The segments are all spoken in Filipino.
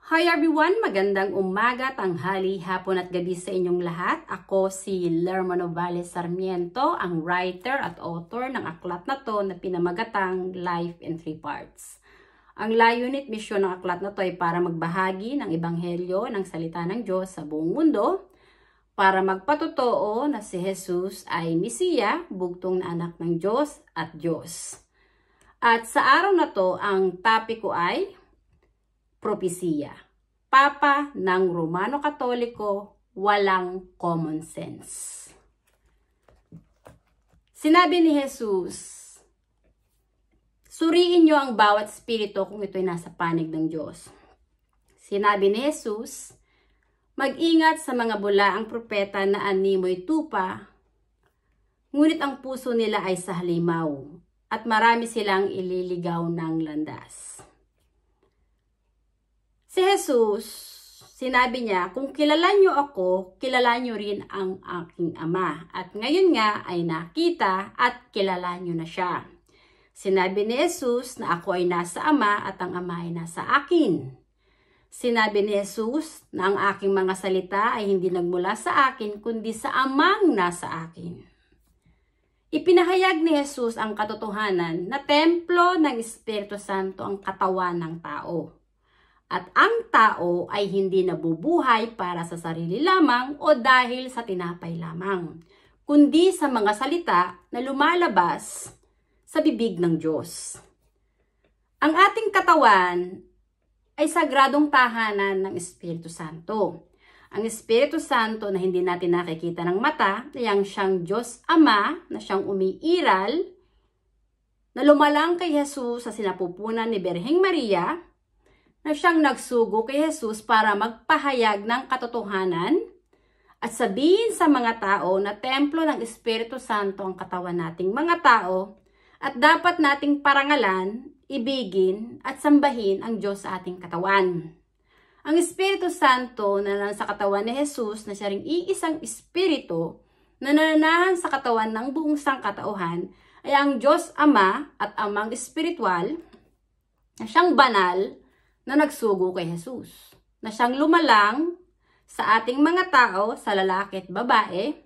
Hi everyone! Magandang umaga, tanghali, hapon at gabi sa inyong lahat. Ako si Lerma Novales Sarmiento, ang writer at author ng aklat na to na pinamagatang Life in 3 Parts. Ang layunin at misyon ng aklat na to ay para magbahagi ng ebanghelyo ng salita ng Diyos sa buong mundo, para magpatotoo na si Jesus ay Mesiya, bugtong na anak ng Diyos at Diyos. At sa araw na to, ang topic ko ay propesiya. Papa ng Romano Katoliko, walang common sense. Sinabi ni Jesus, suriin niyo ang bawat spirito kung ito'y nasa panig ng Diyos. Sinabi ni Jesus, mag-ingat sa mga bulaang propeta na animoy tupa, ngunit ang puso nila ay sa halimaw, at marami silang ililigaw ng landas. Si Jesus, sinabi niya, kung kilala niyo ako, kilala niyo rin ang aking Ama. At ngayon nga ay nakita at kilala niyo na siya. Sinabi ni Jesus na ako ay nasa Ama at ang Ama ay nasa akin. Sinabi ni Jesus na ang aking mga salita ay hindi nagmula sa akin, kundi sa Amang nasa akin. Ipinahayag ni Jesus ang katotohanan na templo ng Espiritu Santo ang katawan ng tao. At ang tao ay hindi nabubuhay para sa sarili lamang o dahil sa tinapay lamang, kundi sa mga salita na lumalabas sa bibig ng Diyos. Ang ating katawan ay sagradong tahanan ng Espiritu Santo. Ang Espiritu Santo na hindi natin nakikita ng mata, ay ang siyang Diyos Ama na siyang umiiral, na lumalang kay Jesus sa sinapupunan ni Birheng Maria, na siyang nagsugo kay Jesus para magpahayag ng katotohanan at sabihin sa mga tao na templo ng Espiritu Santo ang katawan nating mga tao at dapat nating parangalan, ibigin at sambahin ang Diyos sa ating katawan. Ang Espiritu Santo na nasa katawan ni Jesus na siya ring iisang Espiritu na nananahan sa katawan ng buong sangkatauhan ay ang Diyos Ama at Amang Espiritual na siyang banal na nagsugo kay Jesus, na siyang lumalang sa ating mga tao, sa lalaki at babae,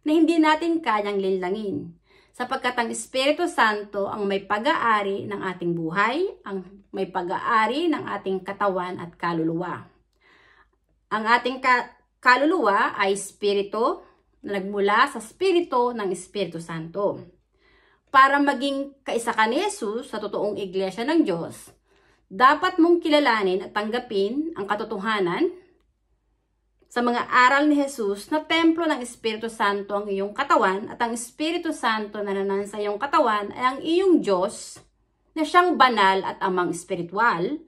na hindi natin kayang linlangin. Sapagkat ang Espiritu Santo ang may pag-aari ng ating buhay, ang may pag-aari ng ating katawan at kaluluwa. Ang ating kaluluwa ay Espiritu na nagmula sa Espiritu ng Espiritu Santo. Para maging kaisa ka ni Jesus sa totoong iglesia ng Diyos, dapat mong kilalanin at tanggapin ang katotohanan sa mga aral ni Jesus na templo ng Espiritu Santo ang iyong katawan at ang Espiritu Santo na nanan sa iyong katawan ay ang iyong Diyos na siyang banal at amang espiritual,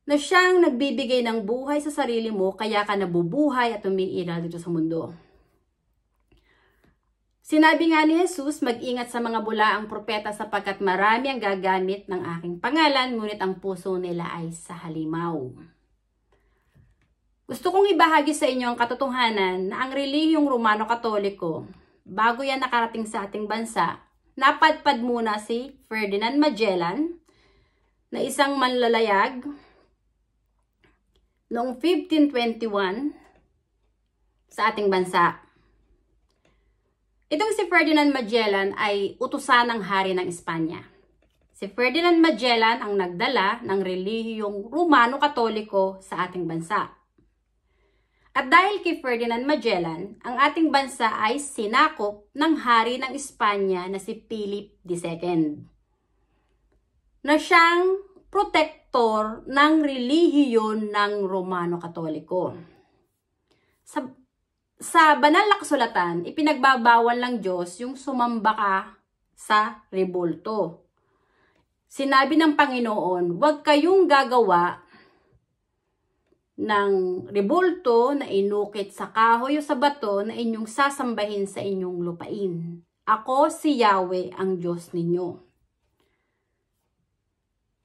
na siyang nagbibigay ng buhay sa sarili mo kaya ka nabubuhay at umiiral dito sa mundo. Sinabi nga ni Jesus, mag-ingat sa mga bulaang propeta sapagkat marami ang gagamit ng aking pangalan, ngunit ang puso nila ay sa halimaw. Gusto kong ibahagi sa inyo ang katotohanan na ang relihiyong Romano Katoliko, bago yan nakarating sa ating bansa, napadpad muna si Ferdinand Magellan, na isang manlalayag, noong 1521 sa ating bansa. Itong si Ferdinand Magellan ay utusan ng hari ng Espanya. Si Ferdinand Magellan ang nagdala ng relihiyong Romano Katoliko sa ating bansa. At dahil kay Ferdinand Magellan, ang ating bansa ay sinakop ng hari ng Espanya na si Philip II, na siyang protektor ng relihiyon ng Romano Katoliko. Sa banal na kasulatan, ipinagbabawal ng Diyos yung sumamba ka sa rebulto. Sinabi ng Panginoon, huwag kayong gagawa ng rebulto na inukit sa kahoy o sa bato na inyong sasambahin sa inyong lupain. Ako si Yahweh ang Diyos ninyo.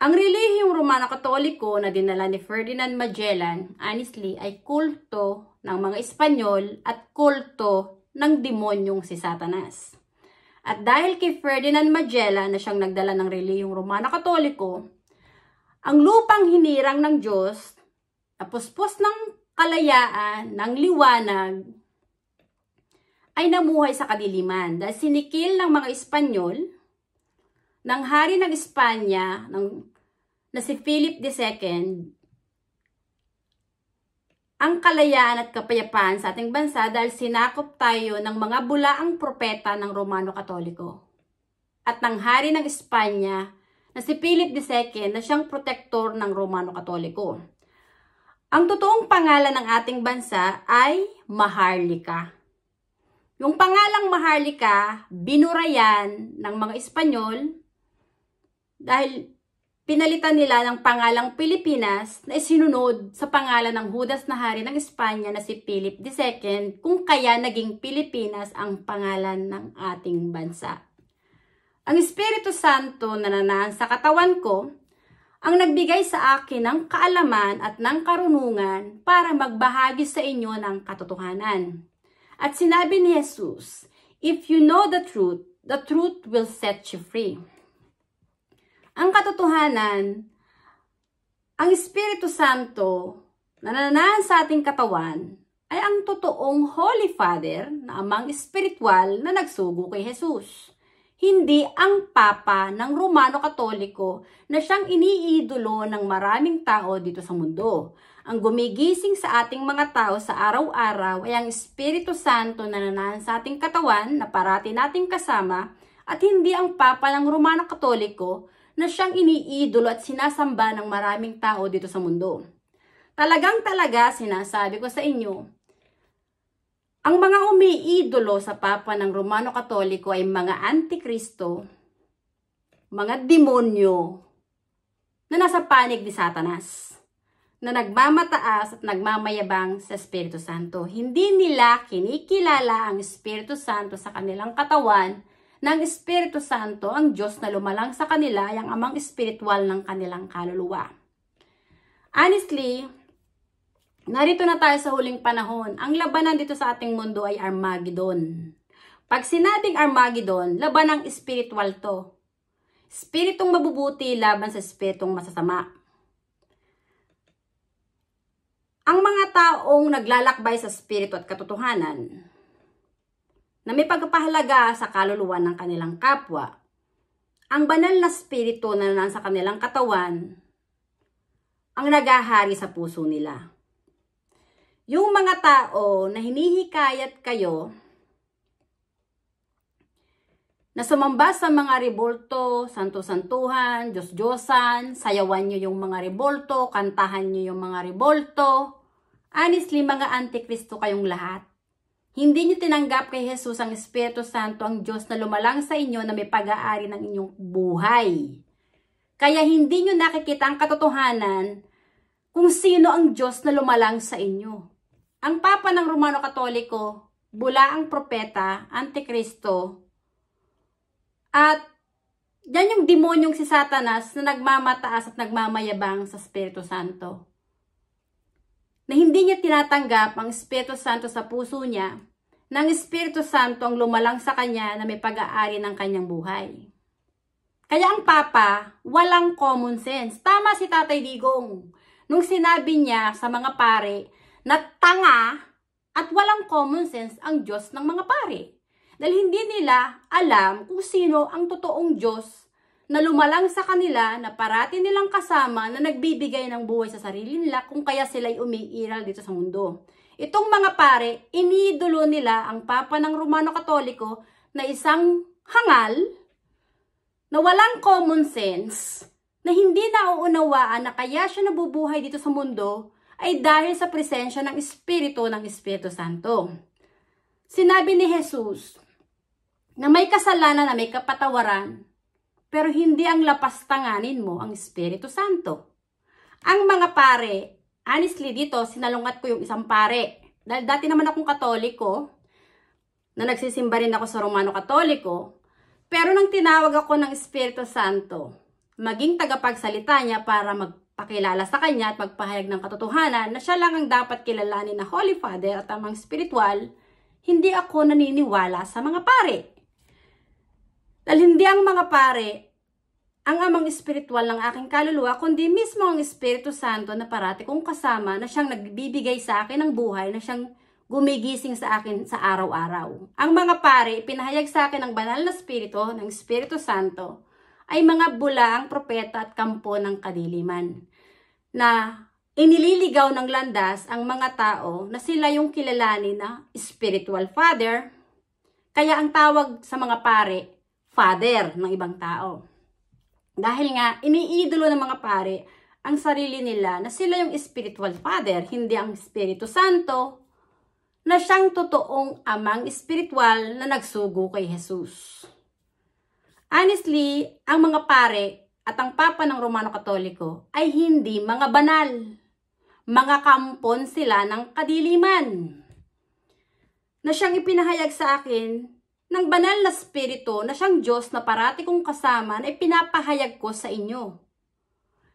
Ang relihiyong Romano Katoliko na dinala ni Ferdinand Magellan, honestly, ay kulto ng mga Espanyol at kulto ng demonyong si Satanas. At dahil kay Ferdinand Magellan na siyang nagdala ng relihiyong Romano Katoliko, ang lupang hinirang ng Diyos na puspos ng kalayaan, ng liwanag, ay namuhay sa kadiliman dahil sinikil ng mga Espanyol, ng hari ng Espanya, na si Philip II, ang kalayaan at kapayapaan sa ating bansa dahil sinakop tayo ng mga bulaang propeta ng Romano Katoliko at ng hari ng Espanya na si Philip II na siyang protektor ng Romano Katoliko. Ang totoong pangalan ng ating bansa ay Maharlika. Yung pangalang Maharlika, binura yan ng mga Espanyol dahil pinalitan nila ng pangalang Pilipinas na isinunod sa pangalan ng Judas na hari ng Espanya na si Philip II, kung kaya naging Pilipinas ang pangalan ng ating bansa. Ang Espiritu Santo na nanaan sa katawan ko ang nagbigay sa akin ng kaalaman at ng karunungan para magbahagi sa inyo ng katotohanan. At sinabi ni Jesus, "If you know the truth will set you free." Ang katotohanan, ang Espiritu Santo na nananahan sa ating katawan ay ang totoong Holy Father na amang espiritual na nagsugo kay Jesus. Hindi ang Papa ng Romano Katoliko na siyang iniidolo ng maraming tao dito sa mundo. Ang gumigising sa ating mga tao sa araw-araw ay ang Espiritu Santo na nananahan sa ating katawan na parati nating kasama at hindi ang Papa ng Romano Katoliko na siyang iniidolo at sinasamba ng maraming tao dito sa mundo. Talagang-talaga sinasabi ko sa inyo, ang mga umiidolo sa Papa ng Romano Katoliko ay mga antikristo, mga demonyo na nasa panig ni Satanas, na nagmamataas at nagmamayabang sa Espiritu Santo. Hindi nila kinikilala ang Espiritu Santo sa kanilang katawan, ng Espiritu Santo, ang Diyos na lumalang sa kanila ay ang amang espiritual ng kanilang kaluluwa. Honestly, narito na tayo sa huling panahon. Ang labanan dito sa ating mundo ay Armageddon. Pag sinabing Armageddon, labanang espiritual to. Espiritong mabubuti laban sa espiritong masasama. Ang mga taong naglalakbay sa espiritu at katotohanan, na may pagpapahalaga sa kaluluwa ng kanilang kapwa, ang banal na spirito na nasa kanilang katawan, ang nagahari sa puso nila. Yung mga tao na hinihikayat kayo na sumamba sa mga rebolto, santo-santuhan, Diyos-Diyosan, sayawan nyo yung mga rebolto, kantahan nyo yung mga rebolto, honestly, mga antikristo kayong lahat. Hindi nyo tinanggap kay Jesus ang Espiritu Santo, ang Diyos na lumalang sa inyo na may pag-aari ng inyong buhay. Kaya hindi nyo nakikita ang katotohanan kung sino ang Diyos na lumalang sa inyo. Ang Papa ng Romano Katoliko, bulaang propeta, antikristo, at yan yung demonyong si Satanas na nagmamataas at nagmamayabang sa Espiritu Santo. Na hindi niya tinatanggap ang Espiritu Santo sa puso niya, ng Espiritu Santo ang lumalang sa kanya na may pag-aari ng kanyang buhay. Kaya ang Papa, walang common sense. Tama si Tatay Digong nung sinabi niya sa mga pare na tanga at walang common sense ang Diyos ng mga pare. Dahil hindi nila alam kung sino ang totoong Diyos na lumalang sa kanila, na parati nilang kasama, na nagbibigay ng buhay sa sarili nila kung kaya sila'y umiiral dito sa mundo. Itong mga pare, iniidolo nila ang Papa ng Romano Katoliko na isang hangal, na walang common sense, na hindi nauunawaan na kaya siya nabubuhay dito sa mundo ay dahil sa presensya ng Espiritu Santo. Sinabi ni Jesus na may kasalanan na may kapatawaran, pero hindi ang lapastanganin mo ang Espiritu Santo. Ang mga pare, honestly dito, sinalungat ko yung isang pare. Dahil dati naman akong Katoliko, na nagsisimba rin ako sa Romano Katoliko, pero nang tinawag ako ng Espiritu Santo, maging tagapagsalita niya para magpakilala sa kanya at magpahayag ng katotohanan na siya lang ang dapat kilalanin na Holy Father at amang spiritual, hindi ako naniniwala sa mga pare. Dahil hindi ang mga pare ang amang espiritual ng aking kaluluwa, kundi mismo ang Espiritu Santo na parati kong kasama, na siyang nagbibigay sa akin ng buhay, na siyang gumigising sa akin sa araw-araw. Ang mga pare, pinahayag sa akin ng banal na Espiritu, ng Espiritu Santo, ay mga bulaang propeta at kampo ng kadiliman, na inililigaw ng landas ang mga tao na sila yung kilalanin na spiritual father. Kaya ang tawag sa mga pare, father ng ibang tao. Dahil nga, iniidolo ng mga pare ang sarili nila na sila yung spiritual father, hindi ang Espiritu Santo, na siyang totoong amang espiritual na nagsugo kay Jesus. Honestly, ang mga pare at ang Papa ng Romano Katoliko ay hindi mga banal. Mga kampon sila ng kadiliman, na siyang ipinahayag sa akin ng banal na Espiritu, na siyang Diyos na parati kong kasama, na ipinapahayag ko sa inyo.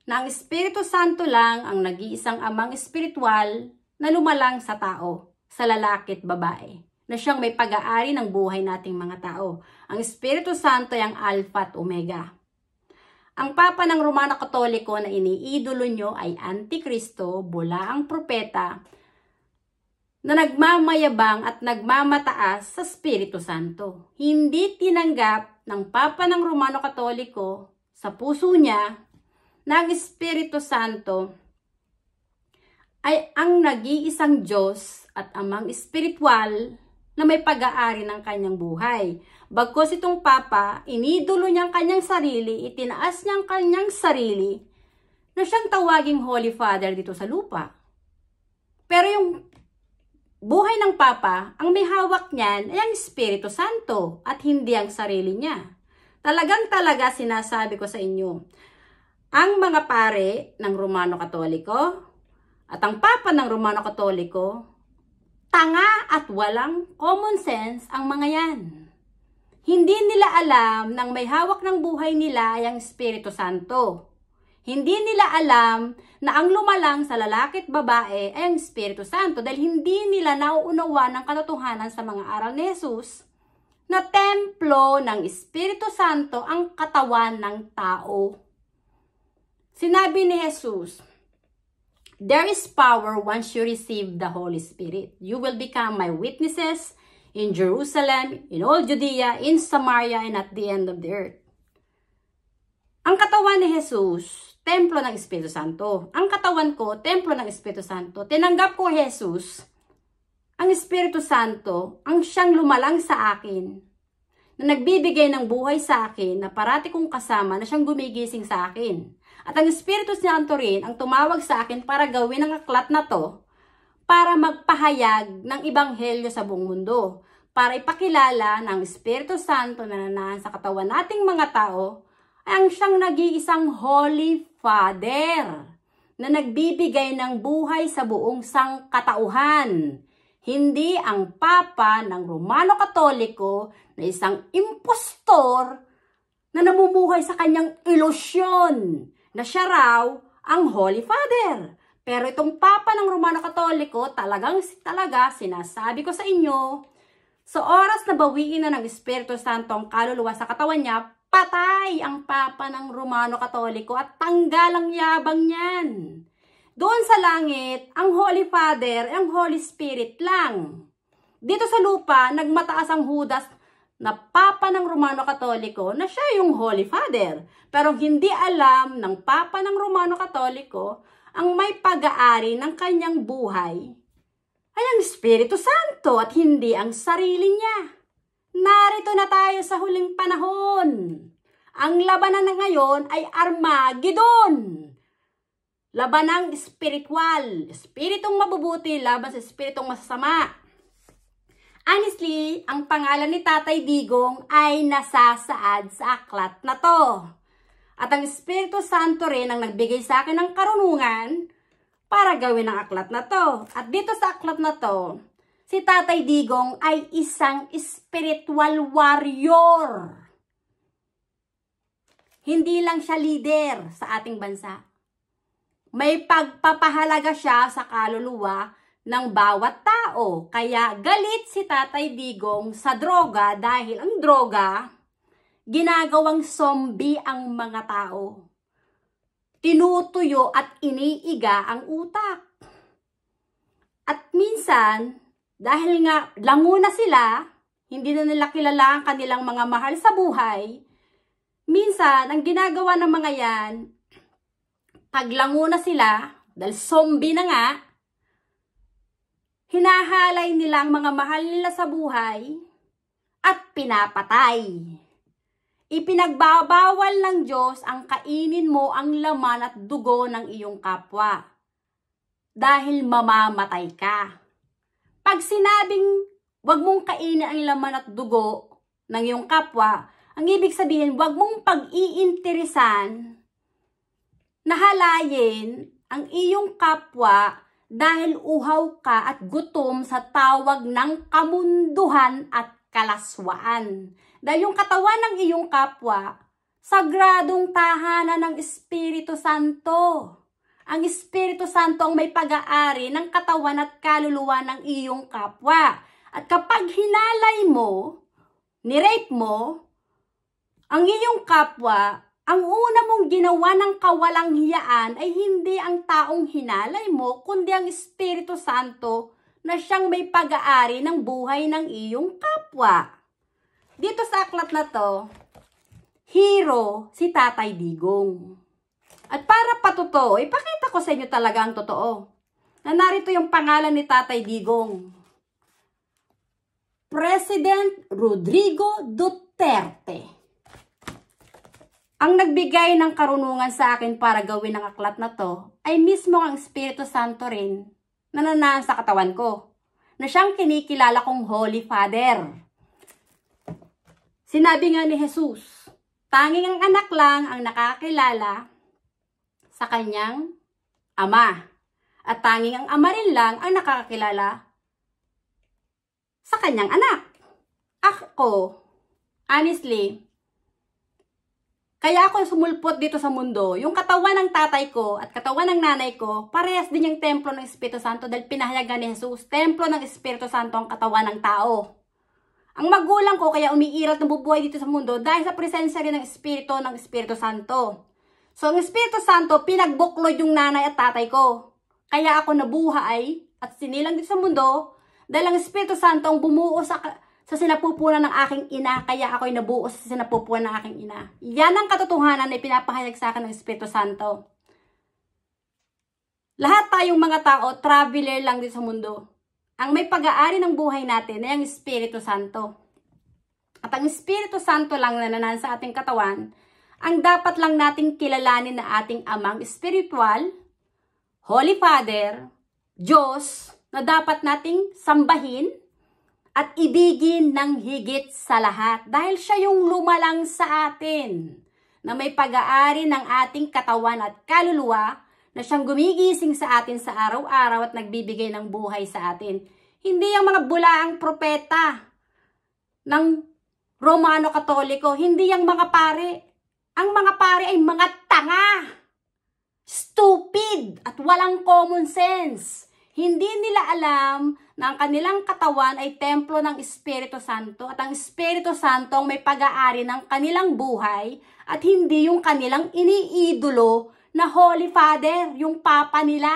Na ang Espiritu Santo lang ang nag-iisang amang espiritual na lumalang sa tao, sa lalaki at babae, na siyang may pag-aari ng buhay nating mga tao. Ang Espiritu Santo ay ang Alpha at Omega. Ang Papa ng Romano Katoliko na iniidolo nyo ay Antikristo, bulaang propeta, na nagmamayabang at nagmamataas sa Espiritu Santo. Hindi tinanggap ng Papa ng Romano Katoliko sa puso niya na ang Espiritu Santo ay ang nag-iisang Diyos at amang espiritual na may pag-aari ng kanyang buhay. Bagkus itong Papa, inidolo niya ang kanyang sarili, itinaas niya ang kanyang sarili na siyang tawaging Holy Father dito sa lupa. Pero yung buhay ng Papa, ang may hawak niyan ay ang Espiritu Santo at hindi ang sarili niya. Talagang-talaga sinasabi ko sa inyo, ang mga pare ng Romano Katoliko at ang Papa ng Romano Katoliko, tanga at walang common sense ang mga yan. Hindi nila alam nang may hawak ng buhay nila ay ang Espiritu Santo. Hindi nila alam na ang lumalang sa lalaki at babae ay ang Espiritu Santo, dahil hindi nila nauunawa ng katotohanan sa mga aral ni Jesus na templo ng Espiritu Santo ang katawan ng tao. Sinabi ni Jesus, there is power once you receive the Holy Spirit. You will become my witnesses in Jerusalem, in all Judea, in Samaria, and at the end of the earth. Ang katawan ni Jesus, templo ng Espiritu Santo. Ang katawan ko, templo ng Espiritu Santo. Tinanggap ko Jesus, ang Espiritu Santo, ang siyang lumalang sa akin, na nagbibigay ng buhay sa akin, na parati kong kasama, na siyang gumigising sa akin. At ang Espiritu Santo rin ang tumawag sa akin para gawin ang aklat na to, para magpahayag ng Ebanghelyo sa buong mundo, para ipakilala ng Espiritu Santo na nanaan sa katawan nating mga tao, ay ang siyang nag-iisang Holy Father, na nagbibigay ng buhay sa buong sangkatauhan. Hindi ang Papa ng Romano Katoliko na isang impostor na namumuhay sa kanyang ilusyon na siya raw ang Holy Father. Pero itong Papa ng Romano Katoliko, talaga sinasabi ko sa inyo, sa oras na bawiin na ng Espiritu Santo ang kaluluwa sa katawan niya, patay ang Papa ng Romano Katoliko at tanggal ang yabang niyan. Doon sa langit, ang Holy Father, ang Holy Spirit lang. Dito sa lupa, nagmataas ang Judas na Papa ng Romano Katoliko na siya yung Holy Father. Pero hindi alam ng Papa ng Romano Katoliko ang may pag-aari ng kanyang buhay ay ang Espiritu Santo at hindi ang sarili niya. Narito na tayo sa huling panahon. Ang labanan na ngayon ay Armageddon. Labanang espiritual. Espiritong mabubuti laban sa espiritong masasama. Honestly, ang pangalan ni Tatay Digong ay nasasaad sa aklat na to. At ang Espiritu Santo rin ang nagbigay sa akin ng karunungan para gawin ang aklat na to. At dito sa aklat na to, si Tatay Digong ay isang spiritual warrior. Hindi lang siya leader sa ating bansa. May pagpapahalaga siya sa kaluluwa ng bawat tao. Kaya galit si Tatay Digong sa droga dahil ang droga ginagawang zombie ang mga tao. Tinutuyo at iniiga ang utak. At minsan, dahil nga lango na sila, hindi na nila kilala ang kanilang mga mahal sa buhay, minsan, ang ginagawa ng mga yan, pag lango na sila, dahil zombie na nga, hinahalay nila ang mga mahal nila sa buhay at pinapatay. Ipinagbabawal ng Diyos ang kainin mo ang laman at dugo ng iyong kapwa dahil mamamatay ka. Pag sinabing wag mong kainin ang laman at dugo ng iyong kapwa, ang ibig sabihin wag mong pag-iinteresan na halayin ang iyong kapwa dahil uhaw ka at gutom sa tawag ng kamunduhan at kalaswaan. Dahil yung katawan ng iyong kapwa, sagradong tahanan ng Espiritu Santo. Ang Espiritu Santo ang may pag-aari ng katawan at kaluluwa ng iyong kapwa. At kapag hinalay mo, nirape mo, ang iyong kapwa, ang una mong ginawa ng kawalang hiyaan ay hindi ang taong hinalay mo, kundi ang Espiritu Santo na siyang may pag-aari ng buhay ng iyong kapwa. Dito sa aklat na to, hero si Tatay Digong. At para patotoo, ipakita ko sa inyo talaga ang totoo. Na narito yung pangalan ni Tatay Digong. President Rodrigo Duterte. Ang nagbigay ng karunungan sa akin para gawin ang aklat na to ay mismo ang Espiritu Santo rin na nanaan sa katawan ko. Na siyang kinikilala kong Holy Father. Sinabi nga ni Jesus, tanging ang anak lang ang nakakilala sa kanyang ama. At tanging ang ama rin lang ang nakakilala sa kanyang anak. Ako, honestly, kaya ako sumulpot dito sa mundo, yung katawan ng tatay ko at katawan ng nanay ko, parehas din yung templo ng Espiritu Santo dahil pinahayagan ni Jesus, templo ng Espiritu Santo ang katawan ng tao. Ang magulang ko kaya umiiral ng bubuhay dito sa mundo dahil sa presensya rin ng Espiritu Santo. So, ang Espiritu Santo, pinagbuklod yung nanay at tatay ko. Kaya ako nabuhay at sinilang dito sa mundo dahil ang Espiritu Santo ang bumuo sa sinapupunan ng aking ina, kaya ako'y nabuo sa sinapupunan ng aking ina. Yan ang katotohanan na pinapahayag sa akin ng Espiritu Santo. Lahat tayong mga tao, traveler lang dito sa mundo. Ang may pag-aari ng buhay natin ay ang Espiritu Santo. At ang Espiritu Santo lang na nanaan sa ating katawan, ang dapat lang nating kilalanin na ating amang espiritual, Holy Father, Diyos, na dapat nating sambahin at ibigin ng higit sa lahat. Dahil siya yung lumalang sa atin, na may pag-aari ng ating katawan at kaluluwa, na siyang gumigising sa atin sa araw-araw at nagbibigay ng buhay sa atin. Hindi yung mga bulaang propeta ng Romano Katoliko, hindi yung mga pare. Ang mga pare ay mga tanga, stupid, at walang common sense. Hindi nila alam na ang kanilang katawan ay templo ng Espiritu Santo at ang Espiritu Santo may pag-aari ng kanilang buhay at hindi yung kanilang iniidolo na Holy Father, yung Papa nila.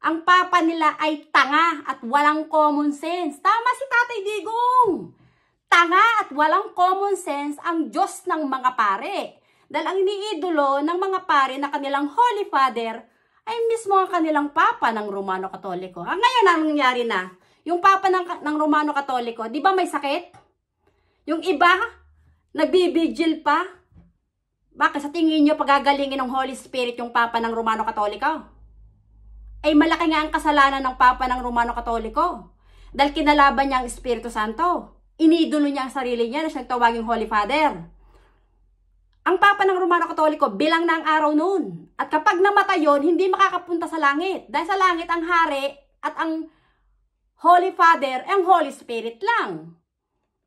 Ang Papa nila ay tanga at walang common sense. Tama si Tatay Digong. Tanga at walang common sense ang Diyos ng mga pare. Dahil ang iniidolo ng mga pare na kanilang Holy Father ay mismo ang kanilang Papa ng Romano Katoliko. Ngayon ang nangyari na, yung Papa ng Romano Katoliko, di ba may sakit? Yung iba, nagbibigil pa. Bakit sa tingin nyo pagagalingin ng Holy Spirit yung Papa ng Romano Katoliko? Ay malaki nga ang kasalanan ng Papa ng Romano Katoliko. Dahil kinalaban niya ang Espiritu Santo. Inidolo niya ang sarili niya na siyang tawaging Holy Father. Ang Papa ng Romano Katoliko, bilang na ang araw noon. At kapag namatay yun, hindi makakapunta sa langit. Dahil sa langit, ang hari at ang Holy Father, ang Holy Spirit lang.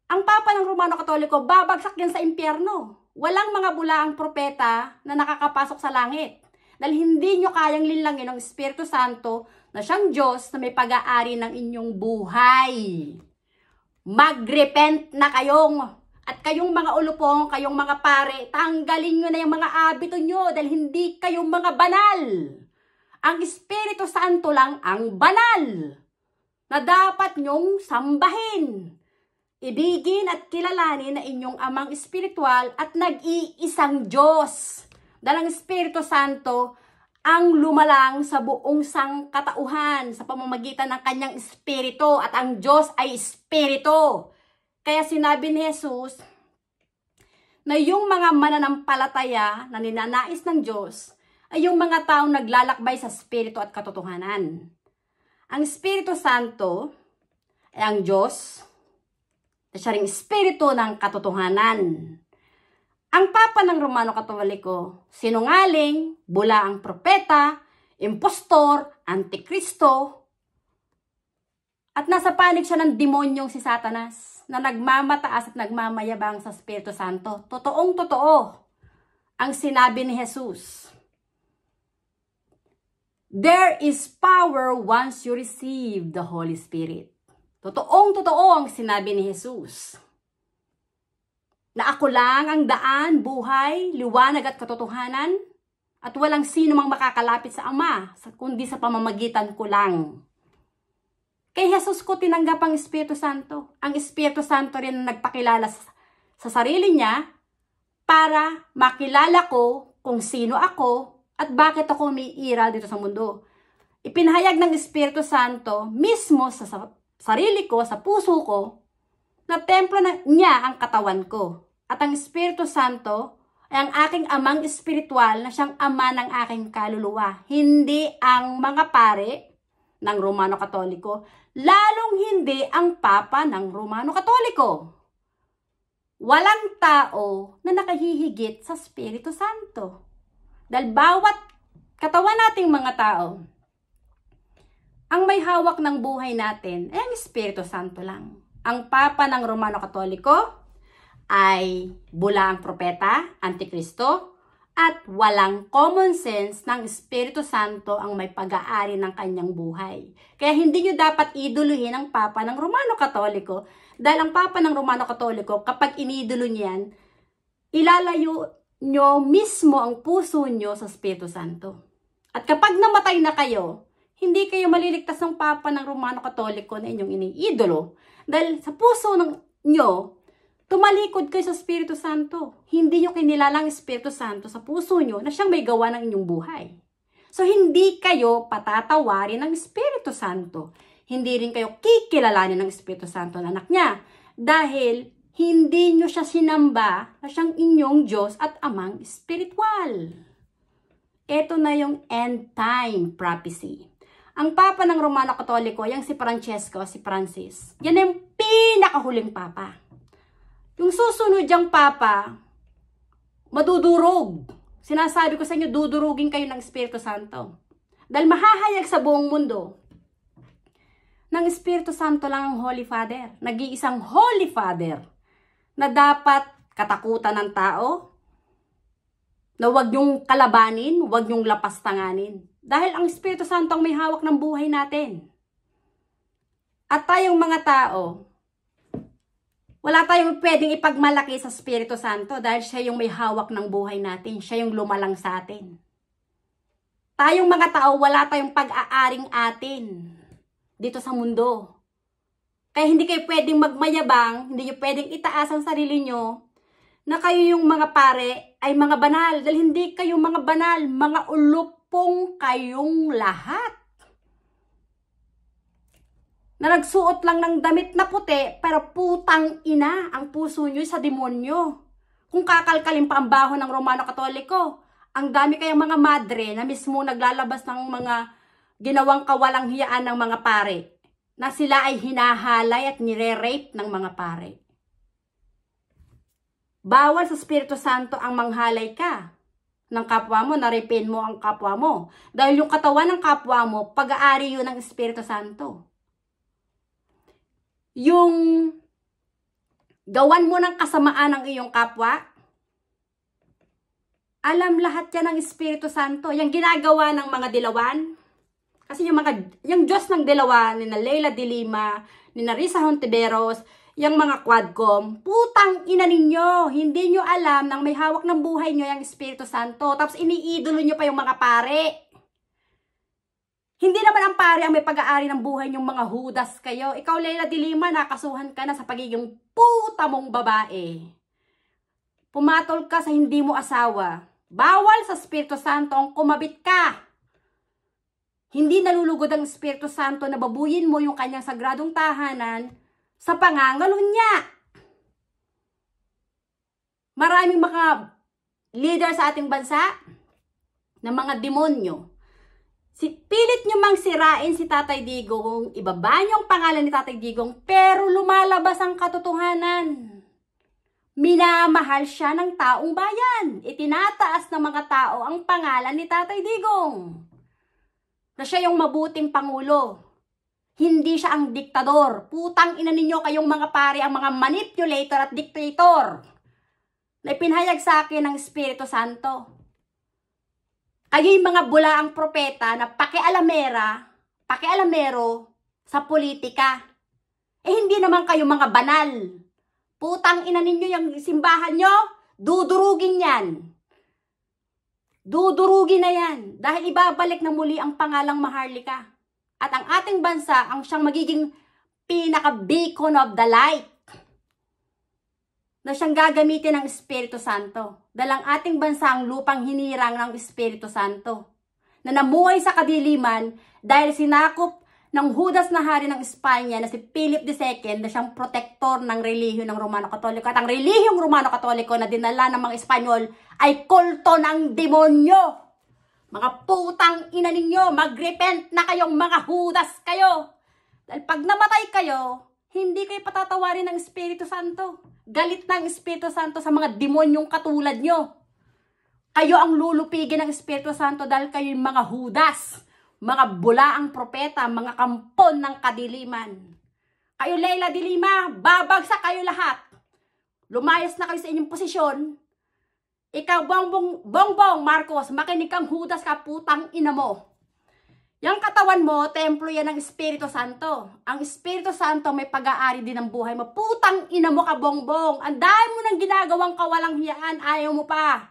Ang Papa ng Romano Katoliko, babagsak yan sa impyerno. Walang mga bulaang propeta na nakakapasok sa langit. Dahil hindi nyo kayang linlangin ng Espiritu Santo na siyang Diyos na may pag-aari ng inyong buhay. Mag-repent na kayong At kayong mga ulupong, kayong mga pare, tanggalin nyo na yung mga abito nyo dahil hindi kayong mga banal. Ang Espiritu Santo lang ang banal na dapat nyong sambahin. Ibigin at kilalanin na inyong amang espiritual at nag-iisang Diyos. Dahil ang Espiritu Santo ang lumalang sa buong sangkatauhan sa pamamagitan ng kanyang espiritu at ang Diyos ay espiritu. Kaya sinabi ni Jesus na yung mga mananampalataya na ninanais ng Diyos ay yung mga taong naglalakbay sa espiritu at katotohanan. Ang Espiritu Santo ay ang Diyos na siya ring espiritu ng katotohanan. Ang Papa ng Romano Katoliko, sinungaling, bula ang propeta, impostor, antikristo, at nasa panig siya ng demonyong si Satanas na nagmamataas at nagmamayabang sa Espiritu Santo. Totoong totoo ang sinabi ni Jesus. There is power once you receive the Holy Spirit. Totoong totoo ang sinabi ni Jesus. Na ako lang ang daan, buhay, liwanag at katotohanan, at walang sino mang makakalapit sa Ama, kundi sa pamamagitan ko lang. Kay Jesus ko tinanggap ang Espiritu Santo. Ang Espiritu Santo rin ang nagpakilala sa sarili niya para makilala ko kung sino ako at bakit ako umiiral dito sa mundo. Ipinahayag ng Espiritu Santo mismo sa sarili ko, sa puso ko, na templo niya ang katawan ko. At ang Espiritu Santo ay ang aking amang espiritual na siyang ama ng aking kaluluwa. Hindi ang mga pare ng Romano Katoliko, lalong hindi ang Papa ng Romano Katoliko. Walang tao na nakahihigit sa Espiritu Santo. Dahil bawat katawan nating mga tao, ang may hawak ng buhay natin ay ang Espiritu Santo lang. Ang Papa ng Romano Katoliko ay bula ang propeta, antikristo, at walang common sense ng Espiritu Santo ang may pag-aari ng kanyang buhay. Kaya hindi nyo dapat iduluhin ang Papa ng Romano Katoliko dahil ang Papa ng Romano Katoliko, kapag inidolo niyan, ilalayo nyo mismo ang puso nyo sa Espiritu Santo. At kapag namatay na kayo, hindi kayo maliligtas ng Papa ng Romano Katoliko na inyong iniidolo dahil sa puso nyo, tumalikod kayo sa Espiritu Santo. Hindi nyo kinilalang Espiritu Santo sa puso nyo na siyang may gawa ng inyong buhay. So, hindi kayo patatawarin ng Espiritu Santo. Hindi rin kayo kikilalanin ng Espiritu Santo na anak niya. Dahil hindi nyo siya sinamba na siyang inyong Diyos at amang espiritual. Ito na yung end time prophecy. Ang Papa ng Romano Katoliko, yung si Francesco, si Francis, yan yung pinakahuling Papa. Yung susunod diyang Papa, madudurog. Sinasabi ko sa inyo, dudurugin kayo ng Espiritu Santo. Dahil mahahayag sa buong mundo, ng Espiritu Santo lang ang Holy Father. Nag-iisang Holy Father na dapat katakutan ng tao, na huwag niyong kalabanin, huwag niyong lapastanganin. Dahil ang Espiritu Santo ang may hawak ng buhay natin. At tayong mga tao, wala tayong pwedeng ipagmalaki sa Espiritu Santo dahil siya yung may hawak ng buhay natin. Siya yung lumalang sa atin. Tayong mga tao, wala tayong pag-aaring atin dito sa mundo. Kaya hindi kayo pwedeng magmayabang, hindi nyo pwedeng itaas ang sarili nyo na kayo yung mga pare ay mga banal. Dahil hindi kayo mga banal, mga ulupong kayong lahat. Na nagsuot lang ng damit na puti, pero putang ina ang puso nyo sa demonyo. Kung kakalkalin pa ang baho ng Romano Katoliko, ang dami kayang mga madre na mismo naglalabas ng mga ginawang kawalang hiyaan ng mga pare, na sila ay hinahalay at nire-rape ng mga pare. Bawal sa Espiritu Santo ang manghalay ka ng kapwa mo, na-rapein mo ang kapwa mo. Dahil yung katawan ng kapwa mo, pag-aari yun ng Espiritu Santo. Yung gawan mo ng kasamaan ng iyong kapwa, alam lahat yan ng Espiritu Santo. Yung ginagawa ng mga dilawan, kasi yung Diyos ng dilawan, ni na Leila de Lima, ni na Risa Hontiveros, yung mga quadcom, putang ina ninyo, hindi nyo alam nang may hawak ng buhay nyo yung Espiritu Santo, tapos iniidolo nyo pa yung mga pare. Hindi naman ang pare ang may pag-aari ng buhay nyong mga Judas kayo. Ikaw, Leila de Lima, nakasuhan ka na sa pagiging puta mong babae. Pumatol ka sa hindi mo asawa. Bawal sa Espiritu Santo ang kumabit ka. Hindi nalulugod ang Espiritu Santo na babuyin mo yung kanyang sagradong tahanan sa pangangalunya. Maraming mga leader sa ating bansa na mga demonyo. Pilit nyo mang sirain si Tatay Digong, ibaba nyo ang pangalan ni Tatay Digong, pero lumalabas ang katotohanan. Minamahal siya ng taong bayan. Itinataas ng mga tao ang pangalan ni Tatay Digong. Na siya yung mabuting pangulo. Hindi siya ang diktador. Putang ina ninyo kayong mga pare, ang mga manipulator at dictator. Na ipinahayag sa akin ng Espiritu Santo. Kayo'y mga bulaang propeta na pakialamero sa politika. Hindi naman kayo mga banal. Putang ina ninyo yung simbahan nyo, dudurugin yan. Dudurugin na yan. Dahil ibabalik na muli ang pangalang Maharlika. At ang ating bansa, ang siyang magiging pinaka-beacon of the light. Na siyang gagamitin ng Espiritu Santo. Dahil ang ating bansa ang lupang hinirang ng Espiritu Santo. Na namuhay sa kadiliman dahil sinakop ng Judas na hari ng Espanya na si Philip II na siyang protektor ng relihiyon ng Romano-Katoliko. At ang relihiyong Romano-Katoliko na dinala ng mga Espanyol ay kulto ng demonyo. Mga putang ina ninyo, mag-repent na kayong mga Judas kayo. Dahil pag namatay kayo, hindi kayo patatawarin ng Espiritu Santo. Galit ng Espiritu Santo sa mga demonyong katulad nyo. Kayo ang lulupigin ng Espiritu Santo dahil kayo yung mga Judas, mga bulaang propeta, mga kampon ng kadiliman. Kayo, Leila de Lima, babagsak kayo lahat. Lumayas na kayo sa inyong posisyon. Ikaw, Bongbong Marcos, makinig kang Judas ka, putang ina mo. Yang katawan mo, templo yan ng Espiritu Santo. Ang Espiritu Santo may pag-aari din ng buhay mo. Putang ina mo ka, Bongbong. Ang dami mo nang ginagawang kawalang hiyaan, ayaw mo pa.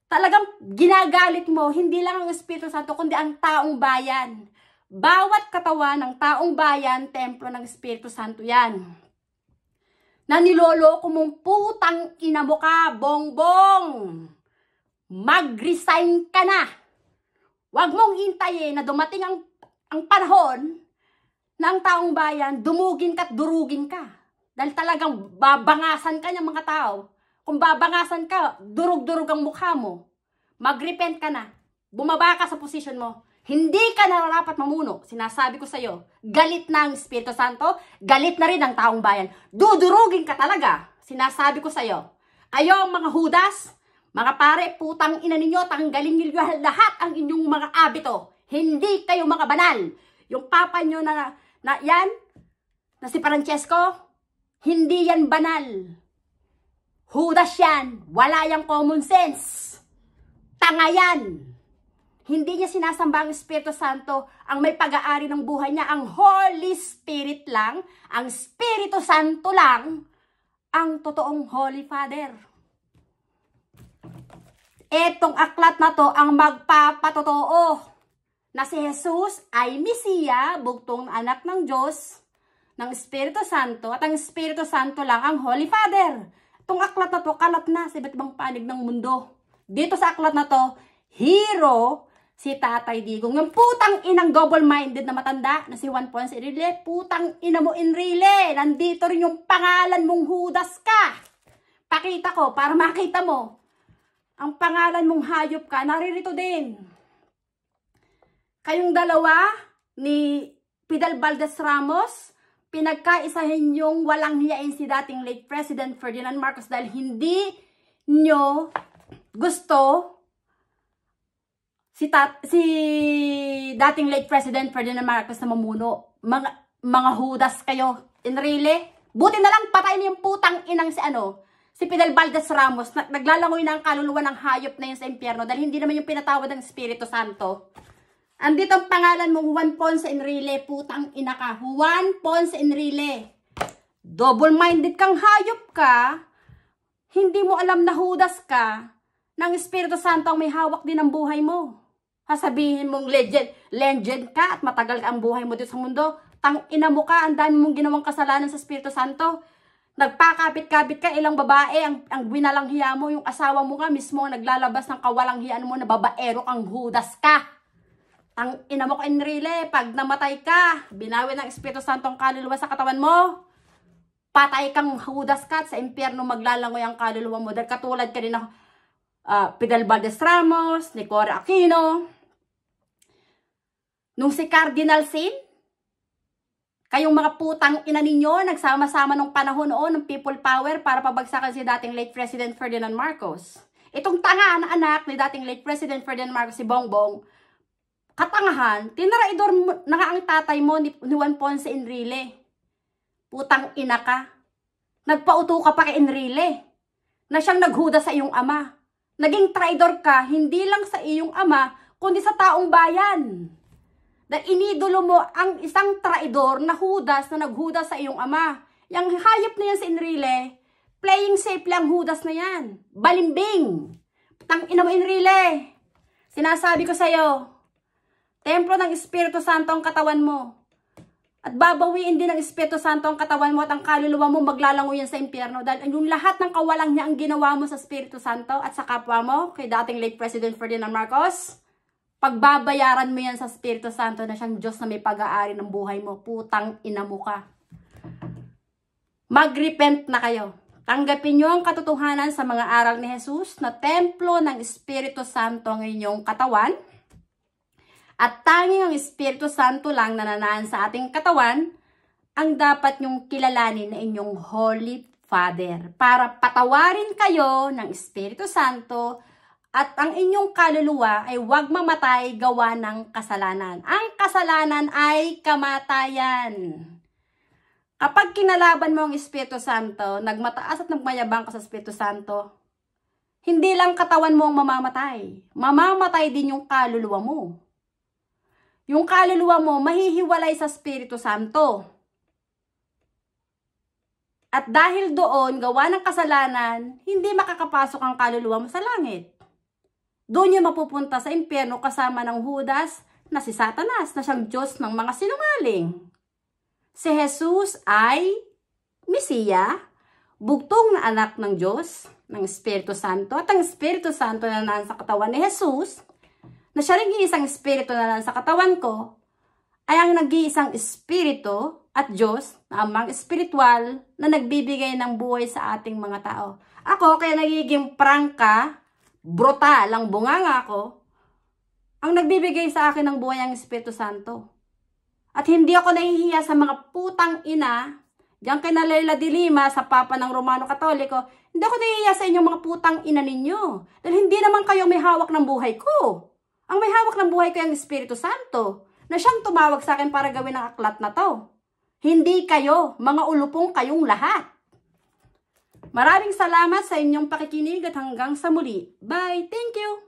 Talagang ginagalit mo, hindi lang ang Espiritu Santo, kundi ang taong bayan. Bawat katawan ng taong bayan, templo ng Espiritu Santo yan. Na niloloko mong putang ina mo ka, Bongbong. Mag-resign ka na. Huwag mong hintayin na dumating ang panahon na ang taong bayan, dumugin ka at durugin ka. Dahil talagang babangasan ka ng mga tao. Kung babangasan ka, durug-durug ang mukha mo. Mag-repent ka na. Bumaba ka sa posisyon mo. Hindi ka nararapat mamuno. Sinasabi ko sa'yo, galit na ang Espiritu Santo, galit na rin ang taong bayan. Dudurugin ka talaga. Sinasabi ko sa'yo. Kayo mga Judas, mga pare, putang ina ninyo, tanggalin niyo lahat ang inyong mga abito. Hindi kayo mga banal. Yung papa nyo na yan, na si Francesco, hindi yan banal. Judas yan. Wala yang common sense. Tanga yan. Hindi niya sinasamba ang Espiritu Santo, ang may pag-aari ng buhay niya. Ang Holy Spirit lang, ang Espiritu Santo lang, ang totoong Holy Father. Etong aklat na to ang magpapatotoo na si Jesus ay Mesiya, bugtong anak ng Diyos, ng Espiritu Santo, at ang Espiritu Santo lang ang Holy Father. Itong aklat na to, kalat na sa iba't ibang panig ng mundo. Dito sa aklat na to, hero si Tatay Digong. Yung putang inang double-minded na matanda na si Juan Ponce Enrile, putang ina mo Enrile, nandito rin yung pangalan mong Judas ka. Pakita ko para makita mo. Ang pangalan mong hayop ka, naririto din. Kayong dalawa ni Pidal Valdez Ramos, pinagkaisahin yung walang hiyain si dating late President Ferdinand Marcos dahil hindi nyo gusto si dating late President Ferdinand Marcos na mamuno. Mga Judas kayo. Enrile, buti na lang patay na yung putang inang si Pidal Valdez Ramos, naglalangoy na ang kaluluwa ng hayop na yun sa impyerno dahil hindi naman yung pinatawad ng Espiritu Santo. Andito ang pangalan mong Juan Ponce Enrile, putang ina ka. Juan Ponce Enrile. Double-minded kang hayop ka, hindi mo alam na Judas ka, ng Espiritu Santo ang may hawak din ng buhay mo. Sasabihin mong legend ka at matagal ka ang buhay mo dito sa mundo. Tang-ina mo ka, ang dami mong ginawang kasalanan sa Espiritu Santo. Nagpakapit-kapit ka, ilang babae, ang winalang hiya mo, yung asawa mo nga mismo, naglalabas ng kawalang hiyaan mo na babaero kang Judas ka. Tang-ina mo ka, Enrile, pag namatay ka, binawi ng Espiritu Santo ang kaluluwa sa katawan mo. Patay kang Judas ka at sa impyerno maglalangoy ang kaluluwa mo. Dahil katulad ka din ng Pidal Valdez Ramos, ni Cora Aquino. Nung si Cardinal Sin, kayong mga putang ina ninyo, nagsama-sama nung panahon noon ng people power para pabagsakan si dating late President Ferdinand Marcos. Itong tanga na anak ni dating late President Ferdinand Marcos, si Bongbong, katangahan, tinaraidor na nga ang tatay mo ni Juan Ponce Enrile. Putang ina ka. Nagpauto ka pa kay Enrile na siyang naghuda sa iyong ama. Naging traidor ka, hindi lang sa iyong ama, kundi sa taong bayan. Dahil inidolo mo ang isang traidor na Judas na naghuda sa iyong ama. Yang hayop na yan si Enrile, playing safe lang Judas na yan. Balimbing. Putang ina mo Enrile. Sinasabi ko sa'yo, templo ng Espiritu Santo ang katawan mo. At babawiin din ng Espiritu Santo ang katawan mo at ang kaluluwa mo maglalangoy yan sa impyerno. Dahil yung lahat ng kawalang niya ang ginawa mo sa Espiritu Santo at sa kapwa mo, kay dating late President Ferdinand Marcos, pagbabayaran mo yan sa Espiritu Santo na siyang Diyos na may pag-aari ng buhay mo. Putang ina mo ka. Mag-repent na kayo. Tanggapin nyo ang katotohanan sa mga aral ni Jesus na templo ng Espiritu Santo ang inyong katawan. At tanging ang Espiritu Santo lang na nanaan sa ating katawan ang dapat nyong kilalanin na inyong Holy Father para patawarin kayo ng Espiritu Santo at ang inyong kaluluwa ay huwag mamatay gawa ng kasalanan. Ang kasalanan ay kamatayan. Kapag kinalaban mo ang Espiritu Santo, nagmataas at nagmayabang ka sa Espiritu Santo, hindi lang katawan mo ang mamamatay. Mamamatay din yung kaluluwa mo. Yung kaluluwa mo mahihiwalay sa Espiritu Santo. At dahil doon, gawa ng kasalanan, hindi makakapasok ang kaluluwa mo sa langit. Doon yung mapupunta sa impyerno kasama ng Judas na si Satanas, na siyang Diyos ng mga sinungaling. Si Jesus ay Mesiya, bugtong na anak ng Diyos, ng Espiritu Santo. At ang Espiritu Santo na nasa katawan ni Jesus, na siya rin isang espiritu na nasa katawan ko, ay ang nag-iisang espiritu at Diyos na amang espiritual na nagbibigay ng buhay sa ating mga tao. Ako, kaya nagiging prangka, brutal, ang bunganga ko, ang nagbibigay sa akin ng buhay ang Espiritu Santo. At hindi ako nahihiya sa mga putang ina, diyan kay Layla de Lima, sa Papa ng Romano Katoliko, hindi ako nahihiya sa inyong mga putang ina ninyo. Dahil hindi naman kayo may hawak ng buhay ko. Ang may hawak ng buhay ko ay ang Espiritu Santo, na siyang tumawag sa akin para gawin ang aklat na to. Hindi kayo, mga ulupong kayong lahat. Maraming salamat sa inyong pakikinig at hanggang sa muli. Bye! Thank you!